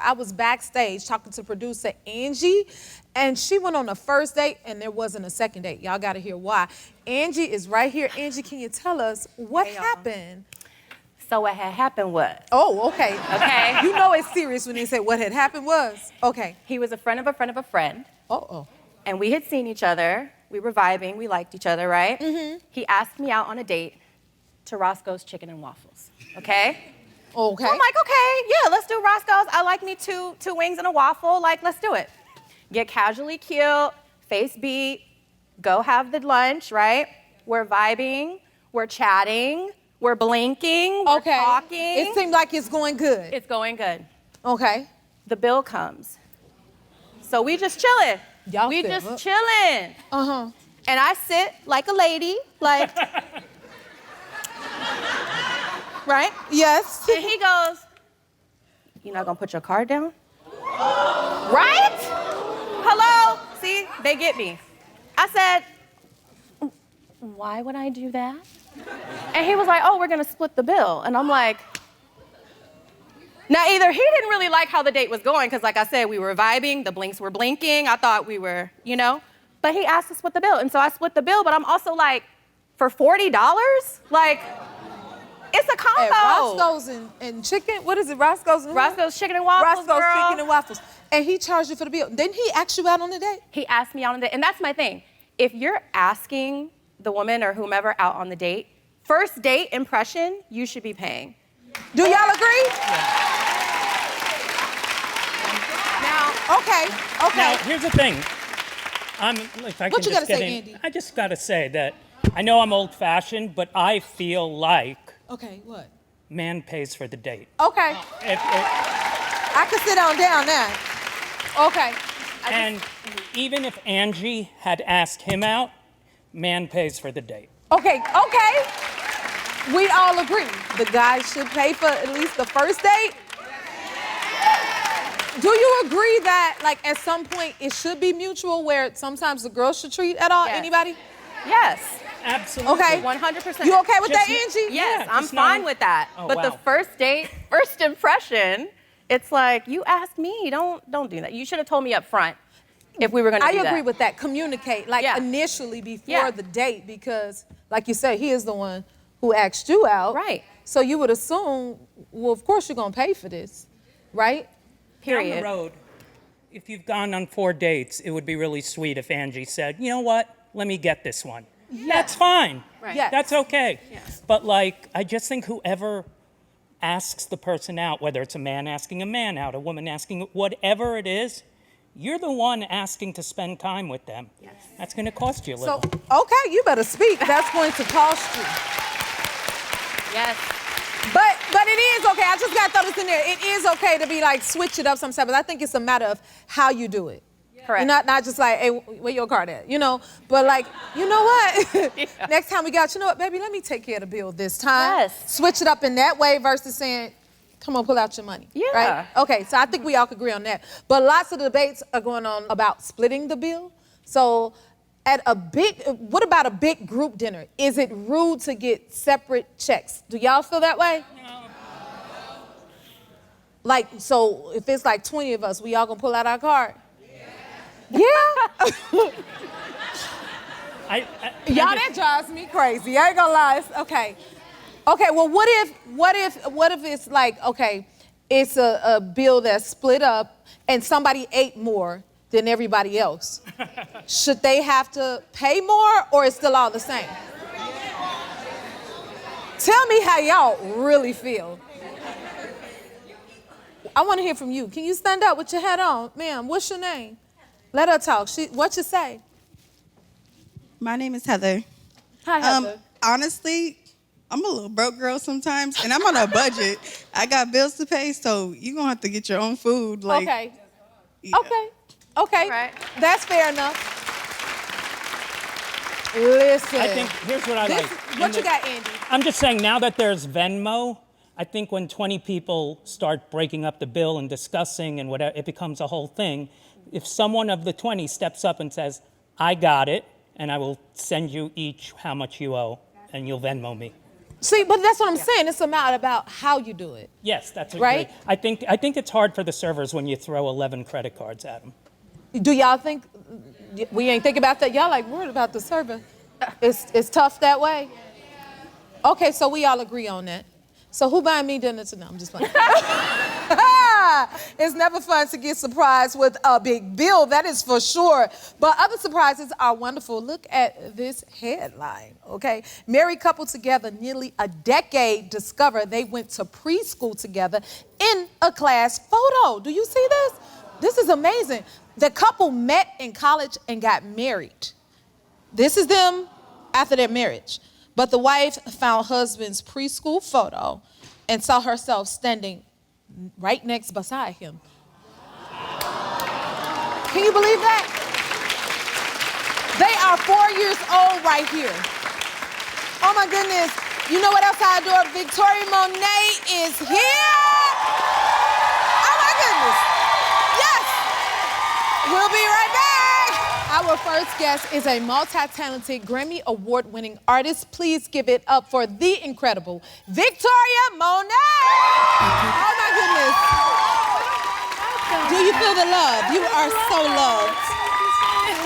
I was backstage talking to producer Angie, and she went on a first date, and there wasn't a second date. Y'all gotta hear why. Angie is right here. Angie, can you tell us what happened? So what had happened was... Oh, okay. Okay. You know it's serious when they say what had happened was. Okay. He was a friend of a friend of a friend. Uh-oh. And we had seen each other. We were vibing. We liked each other, right? Mm-hmm. He asked me out on a date to Roscoe's Chicken and Waffles, okay? Okay. So I'm like, okay, yeah, let's do Roscoe's. I like me two wings and a waffle. Like, let's do it. Get casually cute, face beat, go have the lunch, right? We're vibing, we're chatting, we're blinking, we're talking. It seemed like it's going good. It's going good. Okay. The bill comes. So we just chilling. We just chilling. Uh-huh. And I sit like a lady, like, right? Yes. And he goes, "You not gonna put your card down?" Right? Hello? See, they get me. I said, "Why would I do that?" And he was like, "Oh, we're gonna split the bill." And I'm like, now either he didn't really like how the date was going, because like I said, we were vibing, the blinks were blinking, I thought we were, you know, but he asked to split the bill. And so I split the bill, but I'm also like, for $40? Like, it's a combo. At Roscoe's and chicken, what is it, Roscoe's? Roscoe's Chicken and Waffles, Roscoe's girl. Chicken and Waffles. And he charged you for the bill. Didn't he ask you out on the date? He asked me out on the date, and that's my thing. If you're asking the woman or whomever out on the date, first date impression, you should be paying. Do y'all agree? Now, okay. Now, here's the thing. If I What can you just gotta get say, in, Andy? I just gotta say that I know I'm old-fashioned, but I feel like Okay, what? man pays for the date. Okay. I can sit on down now. Okay. And even if Angie had asked him out, man pays for the date. Okay. We all agree. The guy should pay for at least the first date. Do you agree that, like, at some point it should be mutual, where sometimes the girl should treat at all? Yes. Anybody? yes, Absolutely. Okay. 100%. You okay with Just that, Angie? Yes, Yeah, I'm just fine not- with that. Oh, but the wow. first date, first impression, it's like, you asked me, don't do that. You should have told me up front if we were gonna do that. I agree with that. Communicate, like, Yeah. initially before Yeah. the date, because, like you said, he is the one who asked you out. Right. So you would assume, well, of course you're gonna pay for this, right? Period. Down the road, if you've gone on 4 dates, it would be really sweet if Angie said, "You know what? Let me get this one." That's fine. Right. Yes. That's okay. Yes. But like, I just think whoever asks the person out, whether it's a man asking a man out, a woman asking, whatever it is, you're the one asking to spend time with them. Yes. That's going to cost you a So, little. okay, you better speak. That's going to cost you. Yes. But it is okay. I just gotta throw this in there. It is okay to be like, switch it up sometimes, but I think it's a matter of how you do it. Correct. You're not just like, hey, where your card at? You know, but like, you know what? Next time we got, you know what, baby, let me take care of the bill this time. Yes. Switch it up in that way versus saying, come on, pull out your money. Yeah. Right? Okay, so I think we all can agree on that. But lots of debates are going on about splitting the bill. So what about a big group dinner? Is it rude to get separate checks? Do y'all feel that way? No. Like, so if it's like 20 of us, we all gonna pull out our card? Yeah? Y'all, that drives me crazy. I ain't gonna lie. Okay, well, what if it's like, okay, it's a bill that's split up and somebody ate more than everybody else? Should they have to pay more, or is still all the same? Tell me how y'all really feel. I want to hear from you. Can you stand up with your hat on? Ma'am, what's your name? Let her talk. What you say? My name is Heather. Hi, Heather. Honestly, I'm a little broke girl sometimes, and I'm on a budget. I got bills to pay, so you're going to have to get your own food. Like, Okay. yeah. Okay. Right. That's fair enough. Listen. I think, here's what I like. What you got, Andy? I'm just saying, now that there's Venmo, I think when 20 people start breaking up the bill and discussing and whatever, it becomes a whole thing. If someone of the 20 steps up and says, I got it, and I will send you each how much you owe, and you'll Venmo me. See, but that's what I'm saying. It's about how you do it. Yes, that's Right? great. I think it's hard for the servers when you throw 11 credit cards at them. Do y'all think we ain't think about that? Y'all like worried about the server. It's tough that way. Okay, so we all agree on that. So who buying me dinner tonight? I'm just playing. It's never fun to get surprised with a big bill, that is for sure. But other surprises are wonderful. Look at this headline, okay? Married couple together nearly a decade discover they went to preschool together in a class photo. Do you see this? This is amazing. The couple met in college and got married. This is them after their marriage. But the wife found husband's preschool photo and saw herself standing right next beside him. Can you believe that? They are 4 years old right here. Oh my goodness. You know what else I adore? Victoria Monét is here. Oh my goodness. Yes. We'll be right back. Our first guest is a multi-talented Grammy Award-winning artist. Please give it up for the incredible Victoria Monét. Oh my goodness. Do you feel the love? You are so loved.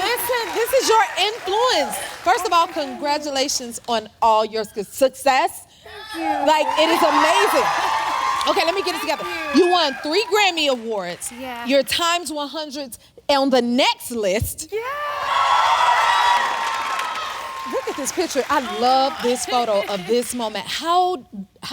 Listen, this is your influence. First of all, congratulations on all your success. Thank you. Like, it is amazing. Okay, let me get it together. You won 3 Grammy Awards. Yeah. Your Times 100s on the next list. Yeah. Look at this picture. I love this photo of this moment. How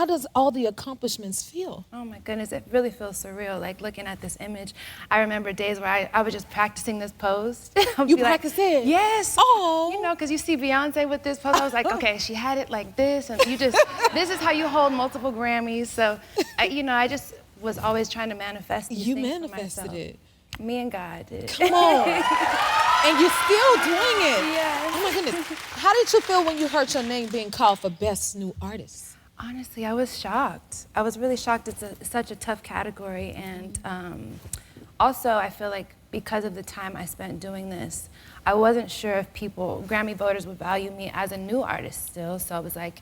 does all the accomplishments feel? Oh my goodness, it really feels surreal, like looking at this image. I remember days where I was just practicing this pose. You practice it? Yes. Oh. You know, because you see Beyonce with this pose. I was like, okay, she had it like this, and you just, this is how you hold multiple Grammys. So, I just was always trying to manifest these You things for manifested myself. it. Me and God did. Come on. And you're still doing it. Yes. Oh my goodness. How did you feel when you heard your name being called for Best New Artist? Honestly, I was shocked. I was really shocked. It's such a tough category. And also, I feel like because of the time I spent doing this, I wasn't sure if Grammy voters would value me as a new artist still. So I was like,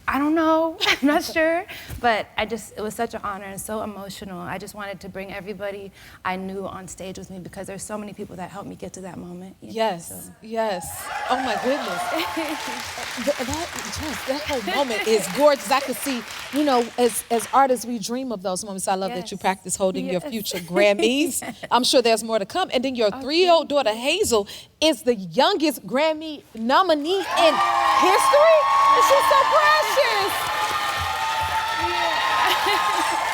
I don't know, I'm not sure. But it was such an honor and so emotional. I just wanted to bring everybody I knew on stage with me because there's so many people that helped me get to that moment. Yes, yes. Oh my goodness. That whole moment is gorgeous. I could see, as artists, we dream of those moments. I love that you practice holding your future Grammys. I'm sure there's more to come. And then your 3-year-old daughter, Hazel, is the youngest Grammy nominee in history. And she's so precious.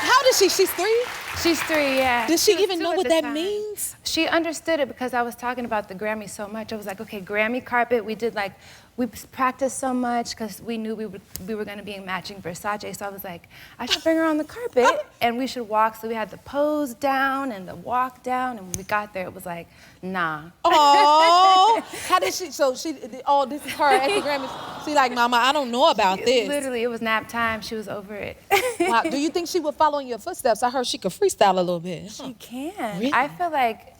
How old is she? She's 3? She's 3, yeah. Does she was even 2 know at what the that time. means? She understood it because I was talking about the Grammy so much. I was like, okay, Grammy carpet. We practiced so much because we knew we were going to be in matching Versace. So I was like, I should bring her on the carpet and we should walk. So we had the pose down and the walk down. And when we got there, it was like, nah. Oh, how did she? So this is her at the Grammys. She's like, Mama, I don't know about this. Literally, it was nap time. She was over it. Wow. Do you think she would follow in your footsteps? I heard she could freestyle a little bit. She can. Really? I feel like,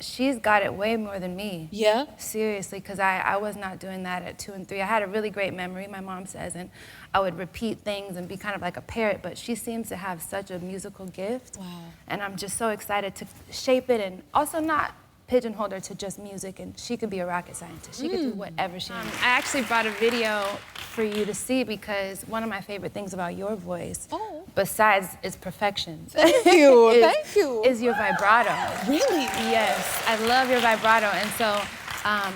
she's got it way more than me. Yeah? Seriously, because I was not doing that at 2 and 3. I had a really great memory, my mom says, and I would repeat things and be kind of like a parrot, but she seems to have such a musical gift. Wow. And I'm just so excited to shape it and also not pigeonhole her to just music, and she could be a rocket scientist. She could do whatever she wants. I actually brought a video for you to see because one of my favorite things about your voice, besides its perfection, Thank you. Thank you. is your vibrato. Really? Yes, I love your vibrato. And so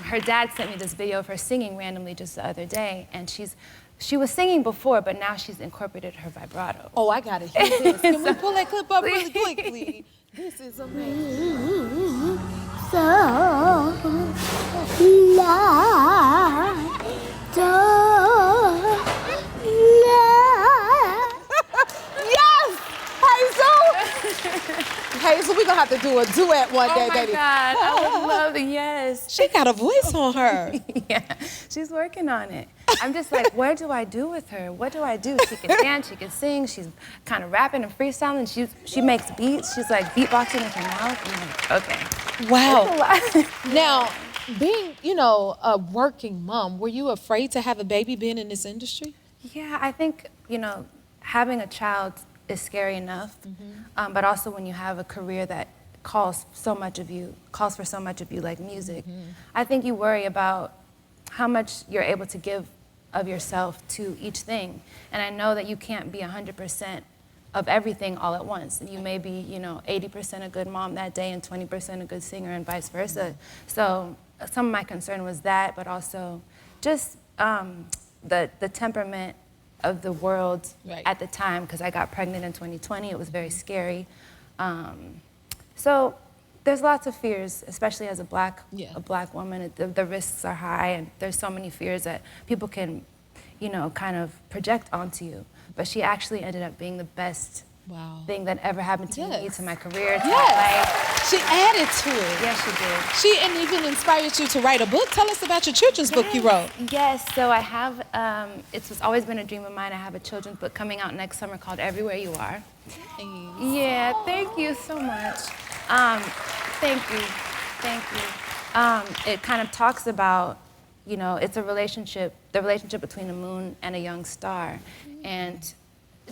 her dad sent me this video of her singing randomly just the other day, and she was singing before, but now she's incorporated her vibrato. Oh, I gotta hear this. Can we pull that clip up really quickly? This is amazing. So Yes! Hazel, we're gonna have to do a duet one day, baby. Oh my God, I would love it, yes. She got a voice on her. Yeah, she's working on it. I'm just like, what do I do with her? What do I do? She can dance, she can sing, she's kind of rapping and freestyling. She makes beats, she's like beatboxing with her mouth. I'm like, okay. Wow. Now, being, you know, a working mom, were you afraid to have a baby being in this industry? Yeah, I think, you know, having a child is scary enough, but also when you have a career that calls for so much of you, like music, I think you worry about how much you're able to give of yourself to each thing. And I know that you can't be 100% of everything all at once. You may be, you know, 80% a good mom that day and 20% a good singer and vice versa. So some of my concern was that, but also just the temperament of the world at the time, because I got pregnant in 2020. It was very scary. So there's lots of fears, especially as a black woman. The risks are high, and there's so many fears that people can, you know, kind of project onto you. But she actually ended up being the best thing that ever happened to me, to my career, to my life. She added to it. Yes, she did. She and even inspired you to write a book. Tell us about your children's book you wrote. Yes, so I have, it's always been a dream of mine. I have a children's book coming out next summer called Everywhere You Are. Thanks. Yeah, thank you so much. Thank you. It kind of talks about, you know, it's a relationship, the relationship between a moon and a young star. And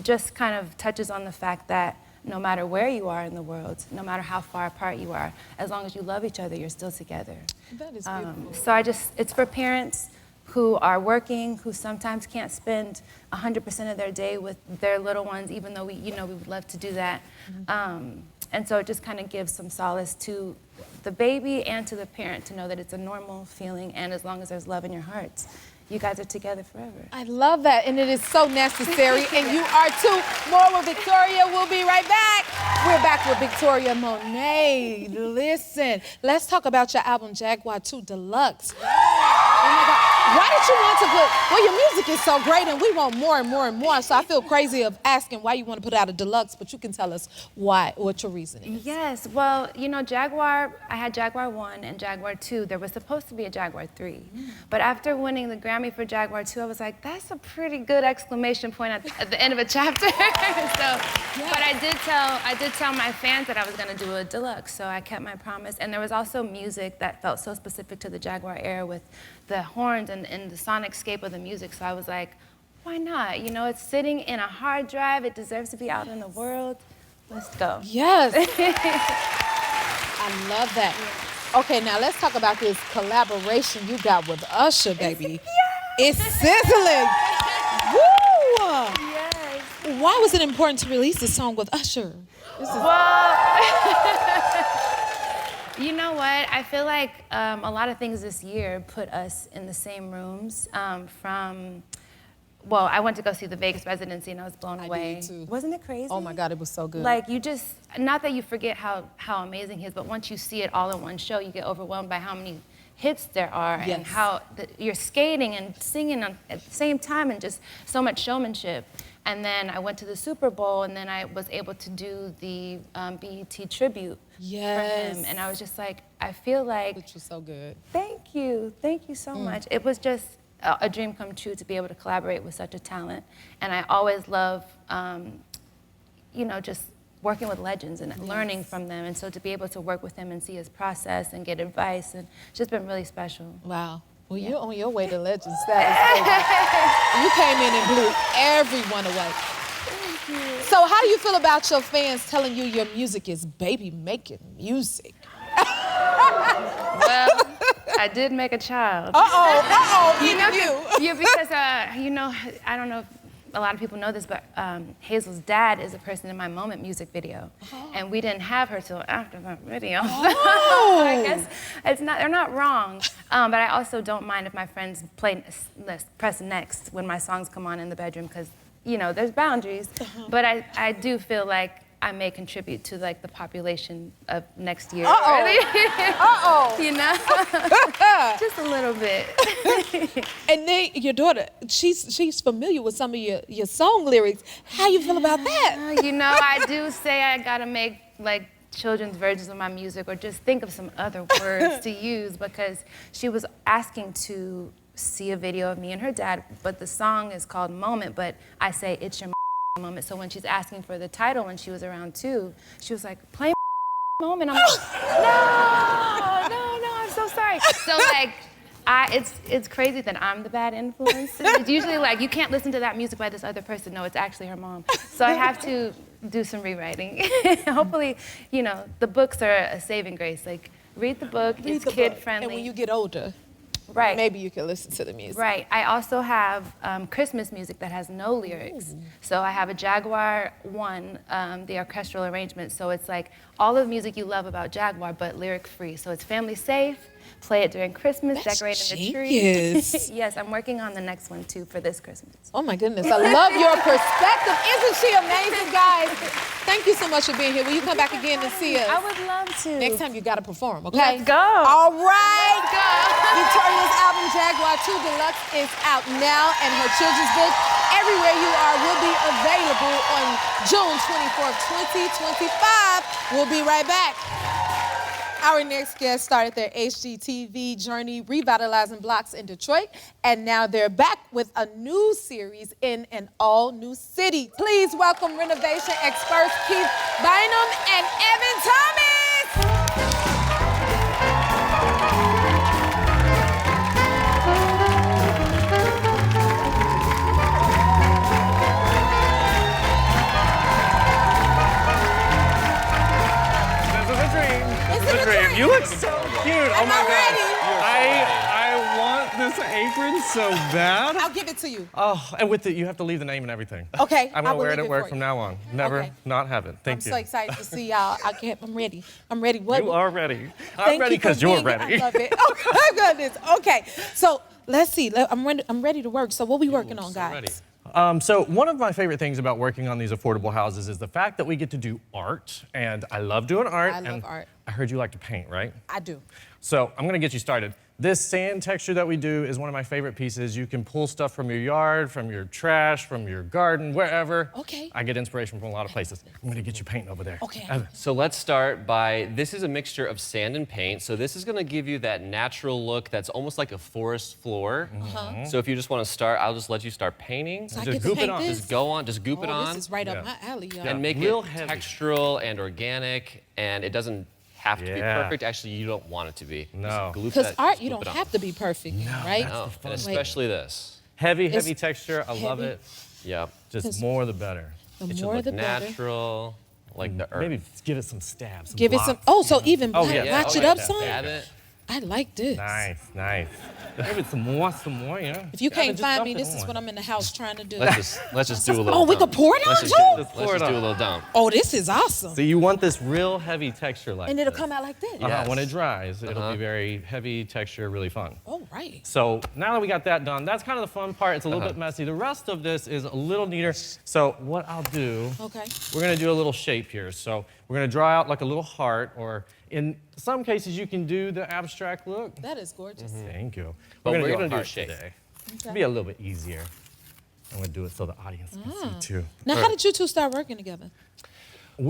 just kind of touches on the fact that no matter where you are in the world, no matter how far apart you are, as long as you love each other, you're still together. That is beautiful. So it's for parents who are working, who sometimes can't spend 100% of their day with their little ones, even though we would love to do that. And so it just kind of gives some solace to the baby and to the parent to know that it's a normal feeling, and as long as there's love in your hearts, you guys are together forever. I love that, and it is so necessary, and you are too. More with Victoria. We'll be right back. We're back with Victoria Monét. Listen, let's talk about your album, Jaguar II Deluxe. Oh my God. Why did you want to put, well, your music is so great, and we want more and more and more, so I feel crazy of asking why you want to put out a deluxe, but you can tell us why, what your reason is. Yes, well, you know, I had Jaguar I and Jaguar II. There was supposed to be a Jaguar III. But after winning the Grammy for Jaguar II, I was like, that's a pretty good exclamation point at the end of a chapter. But I did tell my fans that I was going to do a deluxe, so I kept my promise. And there was also music that felt so specific to the Jaguar era with the horns and the sonic scape of the music, so I was like, why not? You know, it's sitting in a hard drive, it deserves to be out in the world. Let's go. Yes. I love that. Yeah. Okay, now let's talk about this collaboration you got with Usher, baby. It's sizzling. Woo! Yes. Why was it important to release this song with Usher? You know what? I feel like a lot of things this year put us in the same rooms. Well, I went to go see the Vegas residency and I was blown away. I did too. Wasn't it crazy? Oh my God, it was so good. Like you just, not that you forget how amazing he is, but once you see it all in one show, you get overwhelmed by how many hits there are and how you're skating and singing at the same time and just so much showmanship. And then I went to the Super Bowl, and then I was able to do the BET tribute for him. And I was just like, I feel like... Which was so good. Thank you so much. It was just a dream come true to be able to collaborate with such a talent. And I always love, you know, just working with legends and learning from them. And so to be able to work with him and see his process and get advice, and it's just been really special. Wow. Well, you're on your way to legend status. You came in and blew everyone away. Thank you. So how do you feel about your fans telling you your music is baby-making music? Well, I did make a child. You. Because, you know, I don't know if a lot of people know this, but Hazel's dad is a person in my Moment music video. And we didn't have her till after the video. I guess they're not wrong. But I also don't mind if my friends press next when my songs come on in the bedroom, because, you know, there's boundaries. But I do feel like I may contribute to like the population of next year. You know? Just a little bit. And then your daughter, she's familiar with some of your song lyrics. How you feel about that? You know, I do say I gotta make like children's versions of my music, or just think of some other words to use, because she was asking to see a video of me and her dad, but the song is called Moment, but I say it's your moment. So when she's asking for the title when she was around 2, she was like, play Moment. I'm like, no, I'm so sorry. sorry. So like, it's crazy that I'm the bad influence. It's usually like, you can't listen to that music by this other person. No, it's actually her mom. So I have to do some rewriting. Hopefully, you know, the books are a saving grace. Like, read the book, it's kid-friendly. And when you get older, right, maybe you can listen to the music. Right. I also have Christmas music that has no lyrics. Ooh. So I have a Jaguar I, the orchestral arrangement. So it's like all the music you love about Jaguar, but lyric-free. So it's family safe. Play it during Christmas, decorate the tree. Yes, I'm working on the next one too for this Christmas. Oh my goodness, I love your perspective. Isn't she amazing, guys? Thank you so much for being here. Will you come back again and see us? I would love to. Next time you gotta perform, okay? Let's go. All right. Let's go. Victoria's album Jaguar II Deluxe is out now, and her children's book, Everywhere You Are, will be available on June 24th, 2025. We'll be right back. Our next guest started their HGTV journey revitalizing blocks in Detroit, and now they're back with a new series in an all-new city. Please welcome renovation experts Keith Bynum and Evan Thomas. You look so cute. Oh my God. Ready? I want this apron so bad. I'll give it to you. Oh, and with it, you have to leave the name and everything. Okay. I'm gonna wear it at work from now on. Never not have it. Thank you. I'm so excited to see y'all. I'm ready. I'm ready. What? You are ready. I'm Thank ready because you're ready. I love it. Oh my goodness. Okay. So let's see. I'm ready to work. So what we working on, guys? Ready. So one of my favorite things about working on these affordable houses is the fact that we get to do art, and I love doing art. I love art. I heard you like to paint, right? I do. So I'm gonna get you started. This sand texture that we do is one of my favorite pieces. You can pull stuff from your yard, from your trash, from your garden, wherever. Okay. I get inspiration from a lot of places. I'm gonna get you painting over there. Okay. So let's start by, this is a mixture of sand and paint. So this is gonna give you that natural look that's almost like a forest floor. So if you just wanna start, I'll just let you start painting. So I Just get to goop it paint on. this? Just go on, just goop it on. This is right up my alley, y'all. And make Real it heavy. textural and organic, and it doesn't have to be Yeah. perfect. Actually, you don't want it to be. No. Because art, you don't have to be perfect, right? No, and especially this. Heavy It's texture. I love heavy. it. Yeah. Just more the better. The It should more look the better. natural, like the earth. Maybe give it some stabs. Give it some. blocks. Oh, so even Oh, black, yeah. notch oh, it yeah, up yeah. some. Add it. I like this. Nice. Give it some more, yeah. If you Gotta can't just find dump me, it this is on. what I'm in the house trying to do. Let's just do a little Oh, we dump. could pour it on Let's too? just do pour it a on. little dump. Oh, this is awesome. So you want this real heavy texture like And it'll this. come out like this. Yes. When it dries, it'll be very heavy texture, really fun. Oh, right. So now that we got that done, that's kind of the fun part. It's a little bit messy. The rest of this is a little neater. So what I'll do, Okay. we're gonna do a little shape here. So we're gonna draw out like a little heart, or in some cases you can do the abstract look. That is gorgeous. Thank you. But we're gonna do a heart shape. today. It'll be a little bit easier. I'm gonna do it so the audience can see too. Now, how did you two start working together?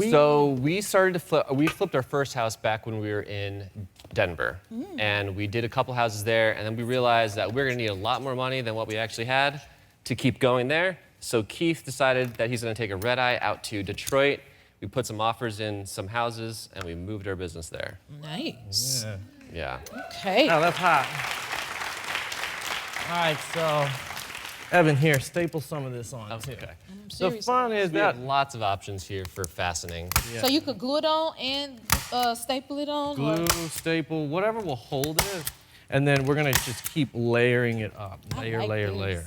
So we started to flip. We flipped our first house back when we were in Denver, and we did a couple houses there, and then we realized that we're gonna need a lot more money than what we actually had to keep going there. So Keith decided that he's gonna take a red eye out to Detroit. We put some offers in some houses, and we moved our business there. Nice. Yeah. Okay. Oh, that's hot. All right, so Evan, here, staple some of this on too. Okay. The Seriously. fun is We have that lots of options here for fastening. So you could glue it on and staple it on? or- glue, staple, whatever will hold it, and then we're gonna just keep layering it up, layer, like layer, this. layer.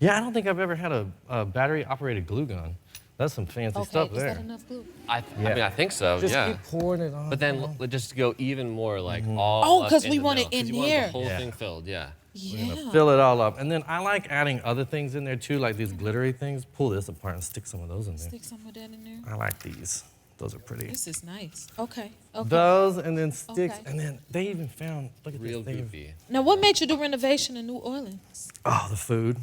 Yeah, I don't think I've ever had a battery-operated glue gun. That's some fancy Okay, stuff is there. that enough glue? I mean, I think so. Just yeah. keep pouring it on. But then just go even more like all. Oh, up 'cause in we the want middle, it in 'cause you want here. the whole Yeah. thing filled. Yeah. Yeah. fill it all up, and then I like adding other things in there too, like these glittery things. Pull this apart and stick some of those in there. Stick some of that in there. I like these. Those are pretty. This is nice. Okay. Okay. Those and then sticks, Okay. and then they even found. Look at Real this. They- goofy. Now, what made you do renovation in New Orleans? Oh, the food.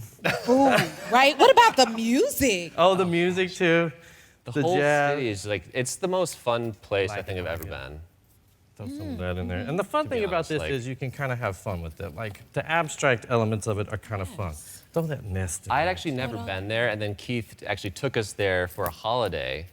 Food, right? What about the music? Oh, the music too. The whole jazz. city is like, it's the most fun place I Like think it, I've ever like it. been. Throw some of that in there. And the fun thing about honest, this like- is you can kind of have fun with it. Like the abstract elements of it are kind of fun. Throw that nest in I had there. actually never been there, and then Keith actually took us there for a holiday,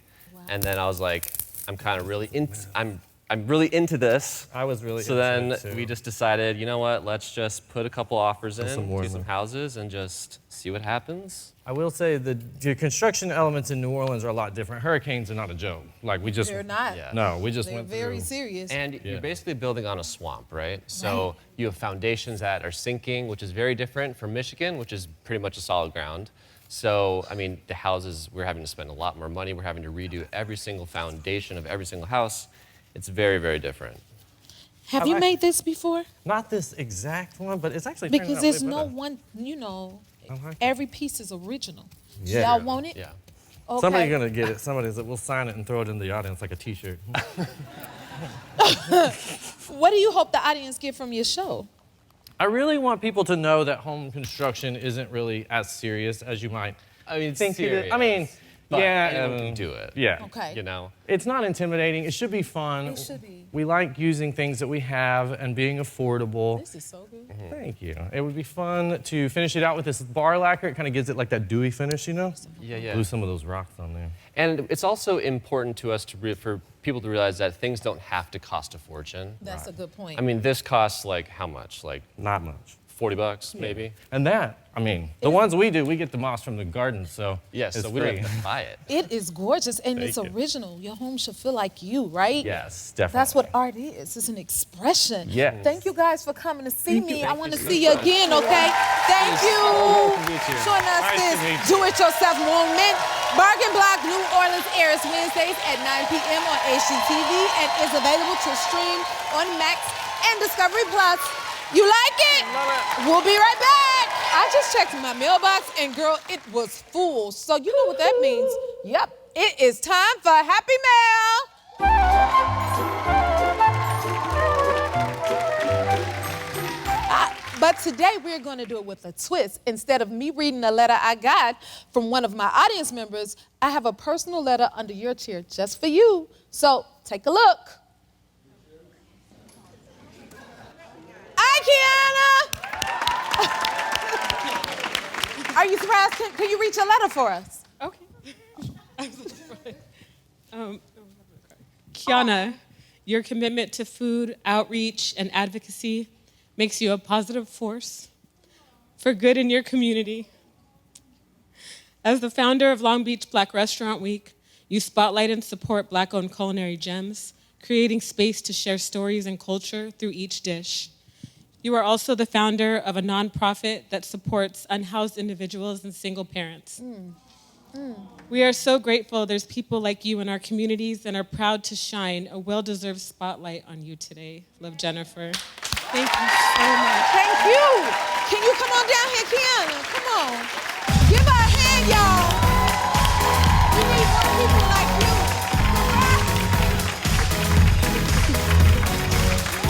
and then I was like, I'm kind of really into, I'm I'm really into this. I was really So into then it, too. we just decided, you know what? Let's just put a couple offers Put some in more to in some there. houses and just see what happens. I will say the construction elements in New Orleans are a lot different. Hurricanes are not a joke. Like we just They're not. Yeah. No, we just They're went very through. serious. And Yeah. you're basically building on a swamp, right? So you have foundations that are sinking, which is very different from Michigan, which is pretty much a solid ground. So, I mean, the houses, we're having to spend a lot more money. We're having to redo every single foundation of every single house. It's very, very different. Have you made this before? Not this exact one, but it's actually turning Because out there's way no better. one, you know, I like it. every piece is original. Yeah. Y'all want it? Yeah. Okay. Somebody's gonna get it. Somebody's we'll sign it and throw it in the audience like a T-shirt. What do you hope the audience get from your show? I really want people to know that home construction isn't really as serious as you might I mean, think it is. serious. I mean, But yeah, anyone can do it. Yeah. Okay. You know? It's not intimidating. It should be fun. It should be. We like using things that we have and being affordable. This is so good. Thank you. It would be fun to finish it out with this bar lacquer. It kind of gives it like that dewy finish, you know? Yeah, yeah. Glue some of those rocks on there. And it's also important to us for people to realize that things don't have to cost a fortune. That's a good point. I mean, this costs like how much? Like Not much. $40 maybe? And that, I mean, the ones we do, we get the moss from the garden, so Yes, it's so we don't free. have to buy it. It is gorgeous and it's Thank you. original. Your home should feel like you, right? Yes, definitely. That's what art is. It's an expression. Yes. Thank you guys for coming to see me. I want to see you again, okay? Thank you. Showing us Nice this to meet you. do-it-yourself movement. Bargain Block New Orleans airs Wednesdays at 9 p.m. on HGTV and is available to stream on Max and Discovery Plus. You like it? Love it. We'll be right back. I just checked my mailbox and girl, it was full. So you know what that means. Yep, it is time for Happy Mail. But today we're going to do it with a twist. Instead of me reading a letter I got from one of my audience members, I have a personal letter under your chair just for you. So take a look. Hi, Kiana. Are you surprised? Can you read your letter for us? Okay. Kiana, your commitment to food, outreach, and advocacy makes you a positive force for good in your community. As the founder of Long Beach Black Restaurant Week, you spotlight and support Black-owned culinary gems, creating space to share stories and culture through each dish. You are also the founder of a nonprofit that supports unhoused individuals and single parents. We are so grateful there's people like you in our communities and are proud to shine a well-deserved spotlight on you today. Love, Jennifer. Thank you so much. Thank you. Can you come on down here, Kiana? Come on. Give her a hand, y'all. We need more people like you.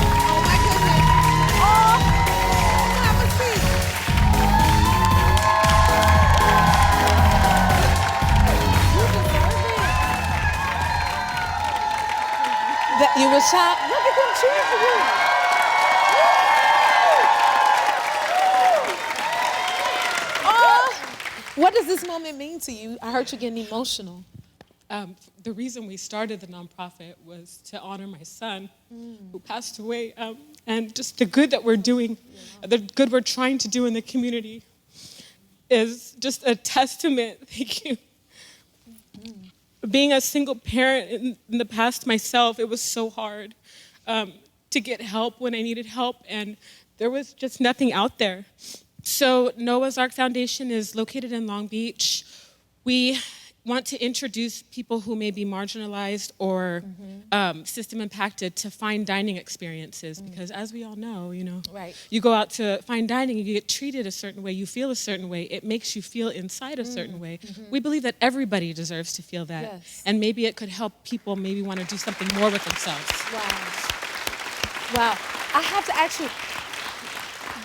Oh, my goodness. Oh, have a seat. You deserve it. That you were shot. Look at them cheering for you. What does this moment mean to you? I heard you getting emotional. The reason we started the nonprofit was to honor my son who passed away, and just the good that we're doing, the good we're trying to do in the community is just a testament. Thank you. Being a single parent in the past myself, it was so hard to get help when I needed help, and there was just nothing out there. So Noah's Ark Foundation is located in Long Beach. We want to introduce people who may be marginalized or system impacted to fine dining experiences, because as we all know, you go out to fine dining and you get treated a certain way, you feel a certain way, it makes you feel inside a certain way. We believe that everybody deserves to feel that. Yes. And maybe it could help people maybe want to do something more with themselves. Wow. I have to ask you,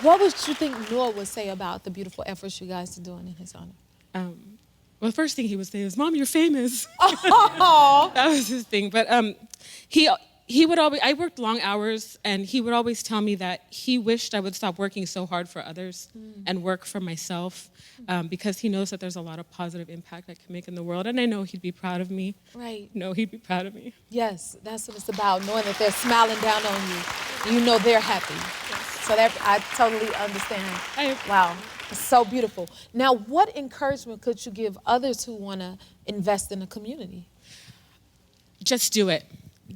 what would you think Noah would say about the beautiful efforts you guys are doing in his honor? Well, the first thing he would say is, "Mom, you're famous." Oh. That was his thing. But he I worked long hours, and he would always tell me that he wished I would stop working so hard for others and work for myself, because he knows that there's a lot of positive impact I can make in the world, and I know he'd be proud of me. Right. No, he'd be proud of me. Yes, that's what it's about, knowing that they're smiling down on you. You know they're happy. So that I totally understand. Wow, it's so beautiful. Now, what encouragement could you give others who want to invest in the community? Just do it.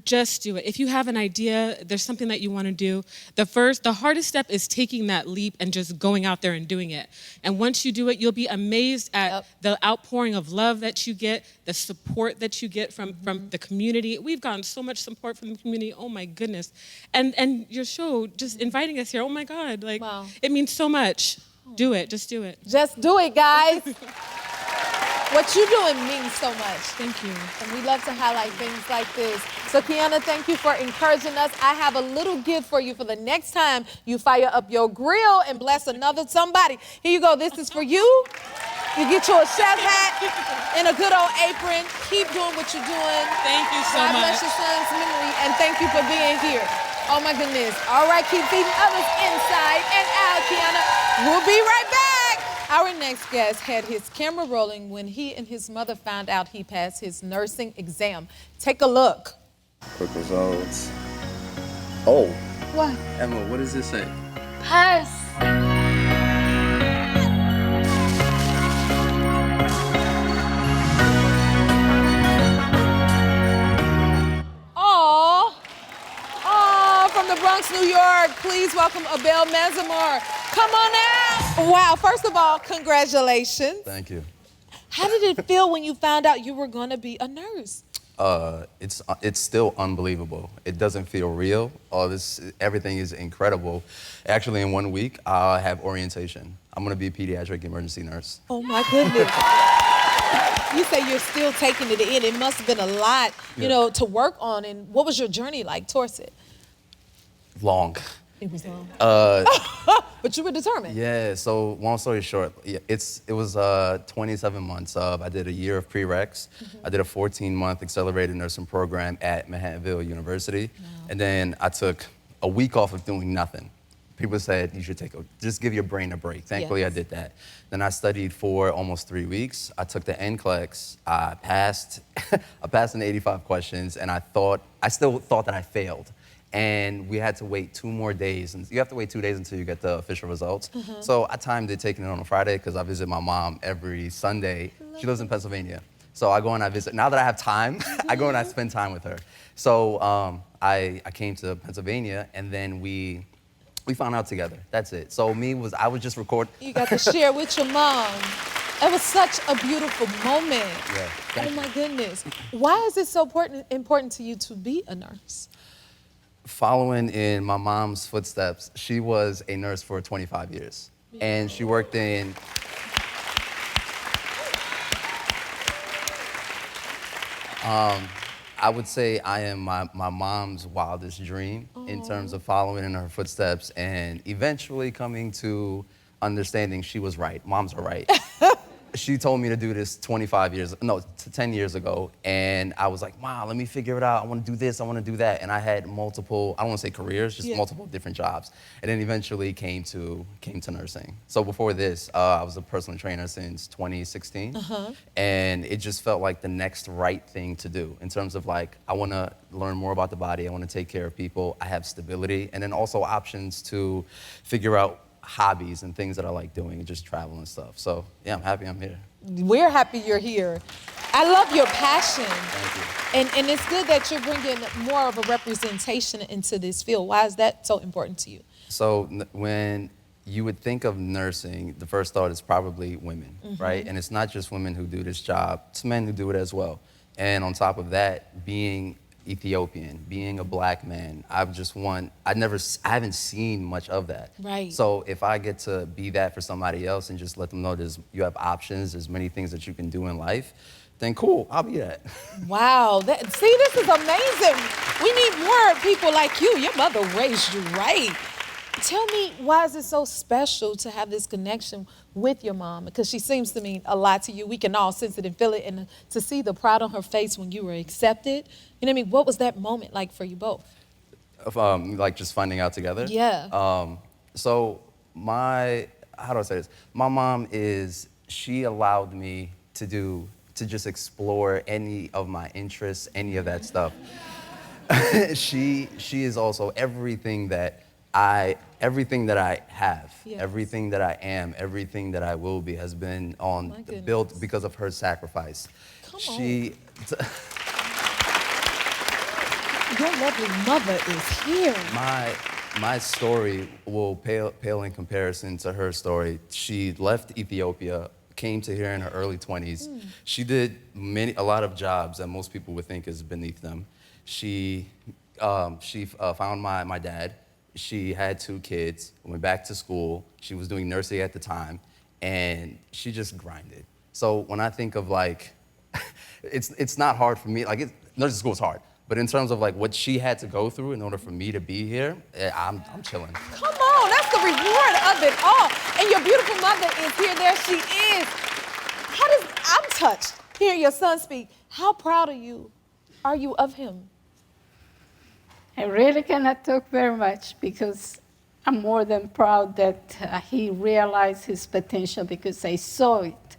Just do it. If you have an idea, there's something that you want to do, the hardest step is taking that leap and just going out there and doing it. And once you do it, you'll be amazed at the outpouring of love that you get, the support that you get from the community. We've gotten so much support from the community. Oh my goodness. And your show, just inviting us here, oh my God, like, wow. It means so much. Do it, just do it. Just do it, guys. What you're doing means so much. Thank you. And we love to highlight things like this. So, Kiana, thank you for encouraging us. I have a little gift for you for the next time you fire up your grill and bless another somebody. Here you go. This is for you. You get you a chef hat and a good old apron. Keep doing what you're doing. Thank you so God much. bless your son's memory, and thank you for being here. Oh, my goodness. All right, keep feeding others inside and out, Kiana. We'll be right back. Our next guest had his camera rolling when he and his mother found out he passed his nursing exam. Take a look. Quick results. Oh. What? Emma, what does this say? Pass. From the Bronx, New York, please welcome Abel Mazamor. Come on out. Wow, first of all, congratulations. Thank you. How did it feel when you found out you were going to be a nurse? It's still unbelievable. It doesn't feel real. Everything is incredible. Actually, in 1 week, I'll have orientation. I'm going to be a pediatric emergency nurse. Oh my goodness. You say you're still taking it in. It must have been a lot, you know, to work on. And what was your journey like towards it? Long. It was long. But you were determined. Yeah, so long story short, it was 27 months of, I did a year of prereqs. I did a 14-month accelerated nursing program at Manhattanville University. Wow. And then I took a week off of doing nothing. People said you should just give your brain a break. Thankfully, I did that. Then I studied for almost 3 weeks. I took the NCLEX. I passed. I passed in 85 questions, and I still thought that I failed. And we had to wait 2 more days. And you have to wait 2 days until you get the official results. So I timed it taking it on a Friday because I visit my mom every Sunday. She lives in Pennsylvania. So I go and I visit. Now that I have time, I go and I spend time with her. So I came to Pennsylvania, and then we found out together. That's it. So I was just recording. You got to share with your mom. It was such a beautiful moment. Yeah, oh my goodness. Why is it so important to you to be a nurse? Following in my mom's footsteps, she was a nurse for 25 years. And she worked in... I would say I am my mom's wildest dream in terms of following in her footsteps and eventually coming to understanding she was right. Moms are right. She told me to do this 10 years ago, and I was like, wow, let me figure it out. I want to do this, I want to do that. And I had multiple, I don't want to say careers, just multiple different jobs. And then eventually came to nursing. So before this, I was a personal trainer since 2016. And it just felt like the next right thing to do in terms of like, I want to learn more about the body, I want to take care of people, I have stability, and then also options to figure out hobbies and things that I like doing, and just travel and stuff. So yeah, I'm happy I'm here. We're happy you're here. I love your passion. Thank you. And it's good that you're bringing more of a representation into this field. Why is that so important to you? So when you would think of nursing, the first thought is probably women, right? And it's not just women who do this job, it's men who do it as well. And on top of that, being Ethiopian, being a black man, I haven't seen much of that. Right. So if I get to be that for somebody else and just let them know you have options, there's many things that you can do in life, then cool, I'll be that. Wow, see, this is amazing. We need more people like you. Your mother raised you right. Tell me, why is it so special to have this connection with your mom? Because she seems to mean a lot to you. We can all sense it and feel it. And to see the pride on her face when you were accepted, you know what I mean? What was that moment like for you both? Like just finding out together? Yeah. So how do I say this? My mom she allowed me to just explore any of my interests, any of that stuff. She is also everything that I have, Yes. everything that I am, everything that I will be has been built because of her sacrifice. Come on. Your lovely mother is here. My story will pale in comparison to her story. She left Ethiopia, came to here in her early 20s. She did a lot of jobs that most people would think is beneath them. She found my dad. She had 2 kids, went back to school. She was doing nursing at the time, and she just grinded. So when I think of like, it's not hard for me. Like nursing school is hard, but in terms of like what she had to go through in order for me to be here, I'm chilling. Come on, that's the reward of it all. And your beautiful mother is here. There she is. I'm touched hearing your son speak. How proud are you of him? I really cannot talk very much because I'm more than proud that he realized his potential because I saw it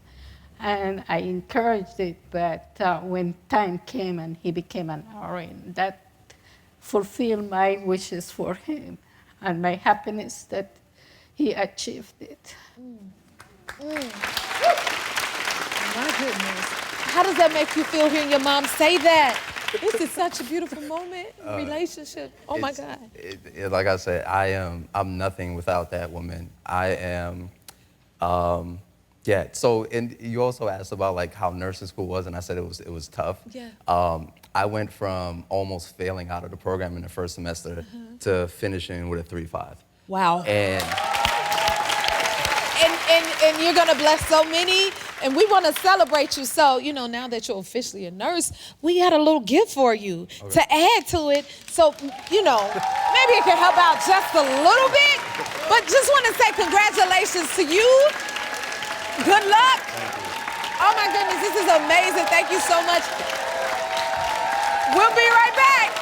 and I encouraged it. But when time came and he became an RN, that fulfilled my wishes for him and my happiness that he achieved it. My goodness. How does that make you feel hearing your mom say that? This is such a beautiful moment, relationship. Oh my God. Like I said, I'm nothing without that woman. I am, yeah. So, and you also asked about like how nursing school was, and I said it was tough. Yeah. I went from almost failing out of the program in the first semester to finishing with a 3.5. Wow. And you're gonna bless so many, and we want to celebrate you. So, you know, now that you're officially a nurse, we got a little gift for you to add to it. So, you know, maybe it can help out just a little bit. But just want to say congratulations to you. Good luck. Oh my goodness, this is amazing. Thank you so much. We'll be right back.